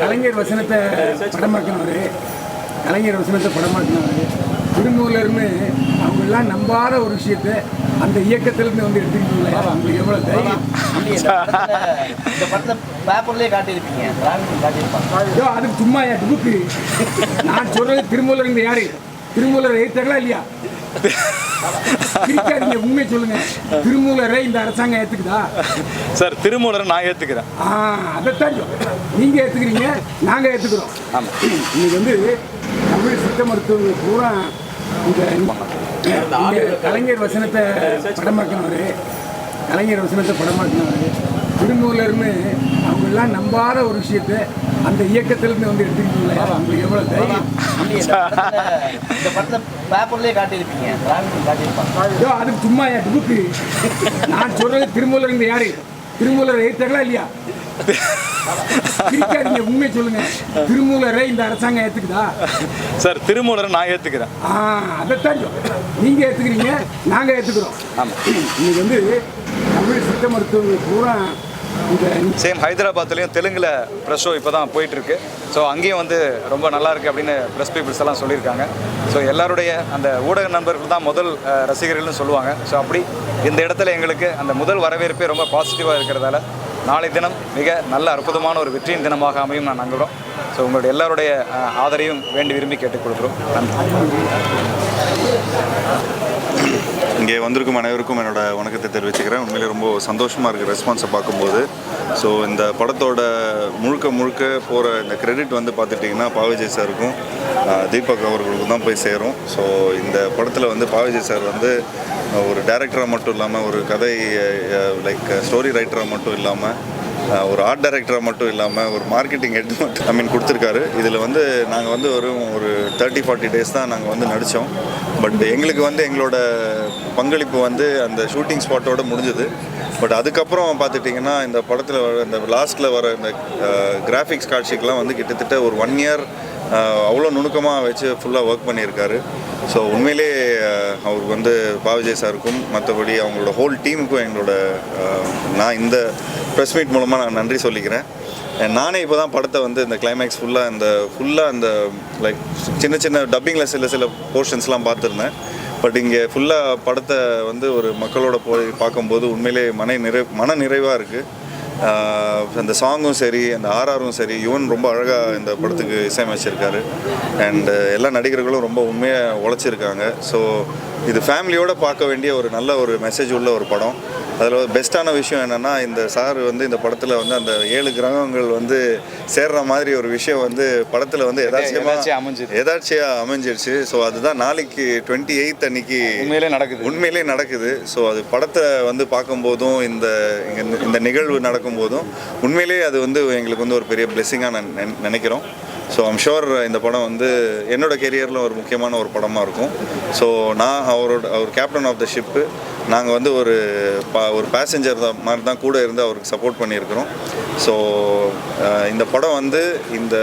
கலைஞர் வசனத்தை படமாக்கினவர் திருமூலர்னு அவங்கெல்லாம் நம்பாத ஒரு விஷயத்தை அந்த இயக்கத்திலிருந்து வந்து எடுத்துக்கிட்டு அவங்களுக்கு எவ்வளோ தைரியம். இந்த படத்தை பேப்பர்லேயே காட்டியிருப்பீங்க, காட்டியிருப்பாங்க. அதுக்கு சும்மா என் புக்கு நான் சொல்றது திருமூலர் யாரு திருமூலரை ஏற்றாங்களா இல்லையா? இருக்காதீங்க, உண்மையை சொல்லுங்க. திருமூலரை இந்த அரசாங்கம் ஏத்துக்குதா? சார், திருமூலரை நான் ஏத்துக்கிறேன். அதைத்தான் நீங்க ஏத்துக்கிறீங்க, நாங்க ஏத்துக்கிறோம். இன்னைக்கு வந்து தமிழ் சித்த மருத்துவர்கள் பூரா இந்த கலைஞர் வசனத்தை படமாக்கினவர் திருமூலர்னு அவங்கெல்லாம் நம்பாத ஒரு விஷயத்தை அந்த இயக்கத்திலிருந்து வந்து எடுத்துக்கிட்டு அவங்களுக்கு எவ்வளோ தைரியம். இந்த படத்தை பேப்பர்லேயே காட்டியிருப்பீங்க, காட்டியிருப்பாங்க. அதுக்கு சும்மா என் புக்கு நான் சொல்றது திருமூலர் யாரு திருமூலரை ஏற்றாங்களா இல்லையா? இருக்காதீங்க, உண்மையை சொல்லுங்க. திருமூலரை இந்த அரசாங்கம் ஏத்துக்குதா? சார், திருமூலரை நான் ஏத்துக்கிறேன். அதைத்தான் நீங்க ஏத்துக்கிறீங்க, நாங்க ஏத்துக்கிறோம். இன்னைக்கு வந்து தமிழ் சித்த மருத்துவர்கள் பூரா சேம் ஹைதராபாத்லேயும் தெலுங்கில் ப்ரெஸ் ஷோ இப்போ தான் போயிட்டுருக்கு. ஸோ அங்கேயும் வந்து ரொம்ப நல்லா இருக்குது அப்படின்னு ப்ரெஸ் பீப்புள்ஸ் எல்லாம் சொல்லியிருக்காங்க. ஸோ எல்லாருடைய அந்த ஊடக நண்பர்கள் தான் முதல் ரசிகர்கள்னு சொல்லுவாங்க. ஸோ அப்படி இந்த இடத்துல எங்களுக்கு அந்த முதல் வரவேற்பே ரொம்ப பாசிட்டிவாக இருக்கிறதால நாளை தினம் மிக நல்ல அற்புதமான ஒரு வெற்றியின் தினமாக அமையும் நான் நம்புகிறோம். ஸோ உங்களுடைய எல்லாருடைய ஆதரவையும் வேண்டி விரும்பி கேட்டுக்கொள்கிறோம். நன்றி. இங்கே வந்திருக்கும் அனைவருக்கும் என்னோட வணக்கத்தை தெரிவிச்சுக்கிறேன். உண்மையிலே ரொம்ப சந்தோஷமாக இருக்குது ரெஸ்பான்ஸை பார்க்கும்போது. ஸோ இந்த படத்தோட முழுக்க போகிற இந்த கிரெடிட் வந்து பார்த்துட்டிங்கன்னா பாவிஜய் சாருக்கும் தீபக் அவர்களுக்கும் தான் போய் சேரும். ஸோ இந்த படத்தில் வந்து பாவிஜய் சார் வந்து ஒரு டைரக்டராக மட்டும் இல்லாமல், ஒரு கதை லைக் ஸ்டோரி ரைட்டராக மட்டும் இல்லாமல், ஒரு ஆர்ட் டைரக்டராக மட்டும் இல்லாமல், ஒரு மார்க்கெட்டிங் ஹெட் மட்டும் கொடுத்துருக்காரு. இதில் வந்து நாங்கள் வந்து ஒரு 30-40 டேஸ் தான் நாங்கள் வந்து நடித்தோம். பட் எங்களுக்கு வந்து எங்களோட பங்களிப்பு வந்து அந்த ஷூட்டிங் ஸ்பாட்டோடு முடிஞ்சது. பட் அதுக்கப்புறம் பார்த்துட்டிங்கன்னா இந்த படத்தில் வர இந்த லாஸ்ட்டில் வர இந்த கிராஃபிக்ஸ் காட்சிக்கெலாம் வந்து கிட்டத்தட்ட ஒரு 1 இயர் அவ்வளோ நுணுக்கமாக வச்சு ஃபுல்லாக ஒர்க் பண்ணியிருக்காரு. ஸோ உண்மையிலே அவருக்கு வந்து பாவிஜய் சாருக்கும் மற்றபடி அவங்களோட ஹோல் டீமுக்கும் நான் இந்த ப்ரெஸ் மீட் மூலமாக நான் நன்றி சொல்லிக்கிறேன். நானே இப்போ தான் படத்தை வந்து இந்த கிளைமேக்ஸ் ஃபுல்லாக அந்த லைக் சின்ன டப்பிங்கில் சில போர்ஷன்ஸ்லாம் பார்த்துருந்தேன். பட் இங்கே ஃபுல்லாக படத்தை வந்து ஒரு மக்களோட போய் பார்க்கும்போது உண்மையிலே மன நிறைவாக இருக்குது. அந்த சாங்கும் சரி, அந்த ஆர்ஆரும் சரி, யுவன் ரொம்ப அழகாக இந்த படத்துக்கு இசையமைச்சிருக்காரு. அண்டு எல்லா நடிகர்களும் ரொம்ப உண்மையாக உழைச்சிருக்காங்க. ஸோ இது ஃபேமிலியோடு பார்க்க வேண்டிய ஒரு நல்ல ஒரு மெசேஜ் உள்ள ஒரு படம். அதில் பெஸ்ட்டான விஷயம் என்னென்னா, இந்த சார் வந்து இந்த படத்தில் வந்து அந்த 7 கிரகங்கள் வந்து சேர்ற மாதிரி ஒரு விஷயம் வந்து படத்தில் வந்து எதாச்சியாக அமைஞ்சிருச்சு. ஸோ அதுதான் நாளைக்கு 28 அன்னைக்கு உண்மையிலே நடக்குது. ஸோ அது படத்தை வந்து பார்க்கும்போதும் இந்த நிகழ்வு நடக்கும்போதும் உண்மையிலே அது வந்து எங்களுக்கு வந்து ஒரு பெரிய பிளெஸிங்காக நான் நினைக்கிறோம். ஸோ ஐம் ஷுர் இந்த படம் வந்து என்னோடய கெரியரில் ஒரு முக்கியமான ஒரு படமாக இருக்கும். ஸோ நான் அவர் கேப்டன் ஆஃப் த ஷிப்பு. நாங்கள் வந்து ஒரு பேசஞ்சர் மாதிரி தான் கூட இருந்து அவருக்கு சப்போர்ட் பண்ணியிருக்கிறோம். ஸோ இந்த படம் வந்து இந்த